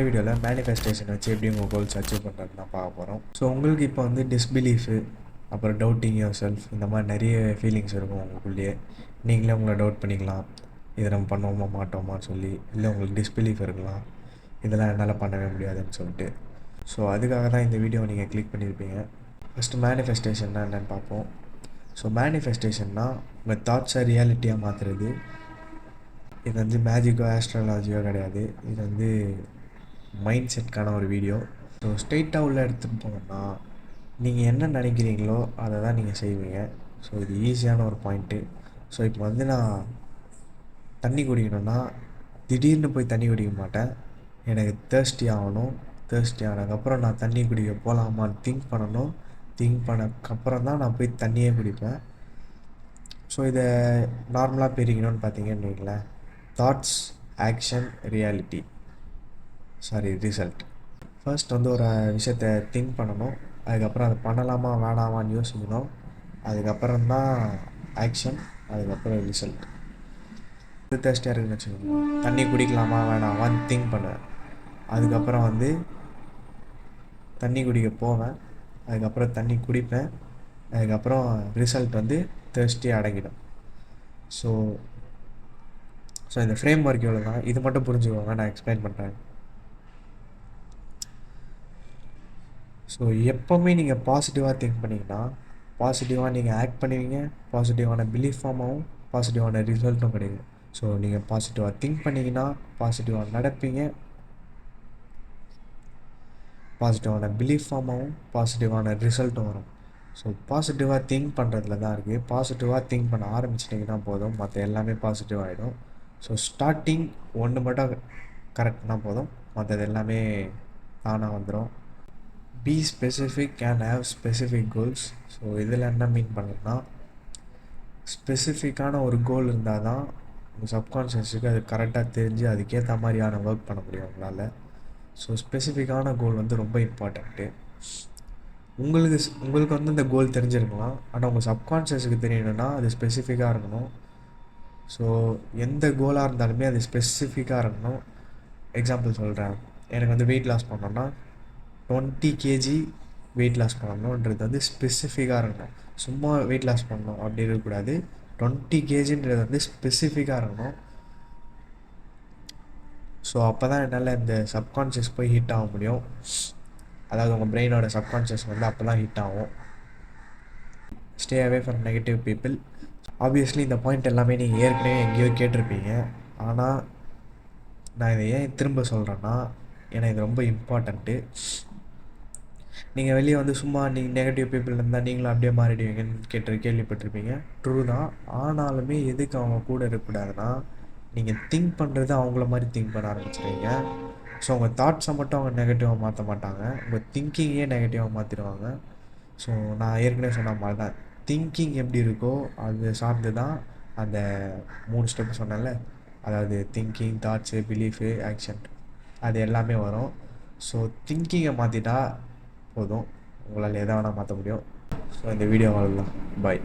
வீடியோவில் மேனிஃபெஸ்டேஷன் வச்சு எப்படி உங்கள் கோல்ஸ் அச்சீவ் பண்ணுறது தான் பார்க்க போகிறோம். ஸோ உங்களுக்கு இப்போ வந்து டிஸ்பிலீஃபு, அப்புறம் டவுட்டிங் யுவர் செல்ஃப், இந்த மாதிரி நிறைய ஃபீலிங்ஸ் இருக்கும் உங்களுக்குள்ளேயே. நீங்களே உங்களை டவுட் பண்ணிக்கலாம், இதை நம்ம பண்ணுவோமா மாட்டோமான்னு சொல்லி. இல்லை உங்களுக்கு டிஸ்பிலீஃப் இருக்கலாம், இதெல்லாம் என்னால் பண்ணவே முடியாதுன்னு சொல்லிட்டு. ஸோ அதுக்காக தான் இந்த வீடியோ நீங்கள் கிளிக் பண்ணியிருப்பீங்க. ஃபஸ்ட்டு மேனிஃபெஸ்டேஷன்னா என்னென்னு பார்ப்போம். ஸோ மேனிஃபெஸ்டேஷன்னா உங்கள் தாட்ஸை ரியாலிட்டியாக மாற்றுறது. இது வந்து மேஜிக்கோ ஆஸ்ட்ராலஜியோ கிடையாது, இது வந்து மைண்ட் செட்கான ஒரு வீடியோ. ஸோ ஸ்ட்ரெயிட்டாக உள்ள எடுத்துகிட்டு போனோம்னா நீங்கள் என்ன நினைக்கிறீங்களோ அதை தான் நீங்கள் செய்வீங்க. ஸோ இது ஈஸியான ஒரு பாயிண்ட்டு. ஸோ இப்போ வந்து நான் தண்ணி குடிக்கணும்னா திடீர்னு போய் தண்ணி குடிக்க மாட்டேன். எனக்கு தேர்ஸ்டி ஆகணும். தேர்ஸ்டி ஆனதுக்கப்புறம் நான் தண்ணி குடிக்க போகலாமான்னு திங்க் பண்ணணும். திங்க் பண்ணக்கப்புறம் தான் நான் போய் தண்ணியே குடிப்பேன். ஸோ இதை நார்மலாக பிரிக்கணும்னு பார்த்தீங்கன்னு வைங்களேன். Thoughts, action, result. ஃபர்ஸ்ட் வந்து ஒரு விஷயத்தை திங்க் பண்ணணும். அதுக்கப்புறம் அதை பண்ணலாமா வேணாமான்னு யோசிக்கணும். அதுக்கப்புறம் தான் ஆக்ஷன், அதுக்கப்புறம் ரிசல்ட். இது தேர்ஸ்டியாக இருக்குன்னு வச்சுக்கோங்க, தண்ணி குடிக்கலாமா வேணாமான்னு திங்க் பண்ணுவேன். அதுக்கப்புறம் வந்து தண்ணி குடிக்க போவேன். அதுக்கப்புறம் தண்ணி குடிப்பேன். அதுக்கப்புறம் ரிசல்ட் வந்து தேர்ஸ்டி அடங்கிடும். ஸோ இந்த ஃப்ரேம் ஒர்க் எவ்வளோ தான், இது மட்டும் புரிஞ்சுக்கோங்க, நான் எக்ஸ்பிளைன் பண்ணுறேன். ஸோ எப்போவுமே நீங்கள் பாசிட்டிவாக திங்க் பண்ணிங்கன்னா பாசிட்டிவாக நீங்கள் ஆக்ட் பண்ணுவீங்க. பாசிட்டிவான பிலீஃப் ஃபார்ம் ஆகும், பாசிட்டிவான ரிசல்ட்டும் கிடைக்கும். ஸோ நீங்கள் பாசிட்டிவாக திங்க் பண்ணிங்கன்னா பாசிட்டிவாக நடப்பீங்க, பாசிட்டிவான பிலீஃப் ஃபார்ம் ஆகும், பாசிட்டிவான ரிசல்ட்டும் வரும். ஸோ பாசிட்டிவாக திங்க் பண்ணுறதுல தான் இருக்குது. பாசிட்டிவாக திங்க் பண்ண ஆரம்பிச்சிட்டிங்கன்னா போதும், மற்ற எல்லாமே பாசிட்டிவ் ஆகிடும். ஸோ ஸ்டார்டிங் ஒன்று மட்டும் கரெக்ட்னா போதும், மற்றது எல்லாமே தானாக வந்துடும். B specific and have specific goals. So இதில் என்ன மீன் பண்ணுறதுனா, ஸ்பெசிஃபிக்கான ஒரு கோல் இருந்தால் தான் உங்கள் சப்கான்ஷியஸுக்கு அது கரெக்டாக தெரிஞ்சு அதுக்கேற்ற மாதிரியான ஒர்க் பண்ண முடியும் உங்களால். ஸோ ஸ்பெசிஃபிக்கான கோல் வந்து ரொம்ப இம்பார்ட்டண்ட்டு. உங்களுக்கு வந்து இந்த கோல் தெரிஞ்சிருக்கலாம், ஆனால் உங்கள் சப்கான்ஷியஸுக்கு தெரியணுன்னா அது ஸ்பெசிஃபிக்காக இருக்கணும். ஸோ எந்த கோலாக இருந்தாலுமே அது ஸ்பெசிஃபிக்காக இருக்கணும். எக்ஸாம்பிள் சொல்கிறேன், எனக்கு வந்து வெயிட் லாஸ் பண்ணோன்னா 20 kg வெயிட் லாஸ் பண்ணணுன்றது வந்து ஸ்பெசிஃபிக்காக இருக்கணும். சும்மா வெயிட் லாஸ் பண்ணணும் அப்படி இருக்கக்கூடாது. 20 kgன்றது வந்து ஸ்பெசிஃபிக்காக இருக்கணும். ஸோ அப்போ தான் என்னால் இந்த சப்கான்ஷியஸ் போய் ஹிட் ஆக முடியும். அதாவது உங்கள் பிரெயினோட சப்கான்ஷியஸ் வந்து அப்போ தான் ஹிட் ஆகும். Stay away from negative people. Obviously இந்த பாயிண்ட் எல்லாமே நீங்கள் ஏற்கனவே எங்கேயோ கேட்டிருப்பீங்க. ஆனால் நான் இதை ஏன் திரும்ப சொல்கிறேன்னா, ஏன்னா இது ரொம்ப இம்பார்ட்டண்ட்டு. நீங்கள் வெளியே வந்து சும்மா நீங்கள் நெகட்டிவ் பீப்புள் இருந்தால் நீங்களும் அப்படியே மாறிடுவீங்கன்னு கேள்விப்பட்டிருப்பீங்க. ட்ரூ தான். ஆனாலுமே எதுக்கு அவங்க கூட இருக்கக்கூடாதுன்னா, நீங்கள் திங்க் பண்ணுறது அவங்கள மாதிரி திங்க் பண்ண ஆரம்பிச்சிடுவீங்க. ஸோ உங்கள் தாட்ஸை மட்டும் அவங்க நெகட்டிவாக மாற்ற மாட்டாங்க, உங்கள் திங்கிங்கே நெகட்டிவாக மாற்றிடுவாங்க. ஸோ நான் ஏற்கனவே சொன்ன மாதிரி தான், திங்கிங் எப்படி இருக்கோ அது சார்ந்து தான் அந்த 3 ஸ்டெப்பு சொன்னேன்ல, அதாவது திங்கிங், தாட்ஸு, பிலீஃபு, ஆக்ஷன், அது எல்லாமே வரும். ஸோ திங்கிங்கை மாற்றிட்டா போதும், உங்களால் எதை வேணால் மாற்ற முடியும். ஸோ இந்த வீடியோ அவ்வளோதான். பாய்.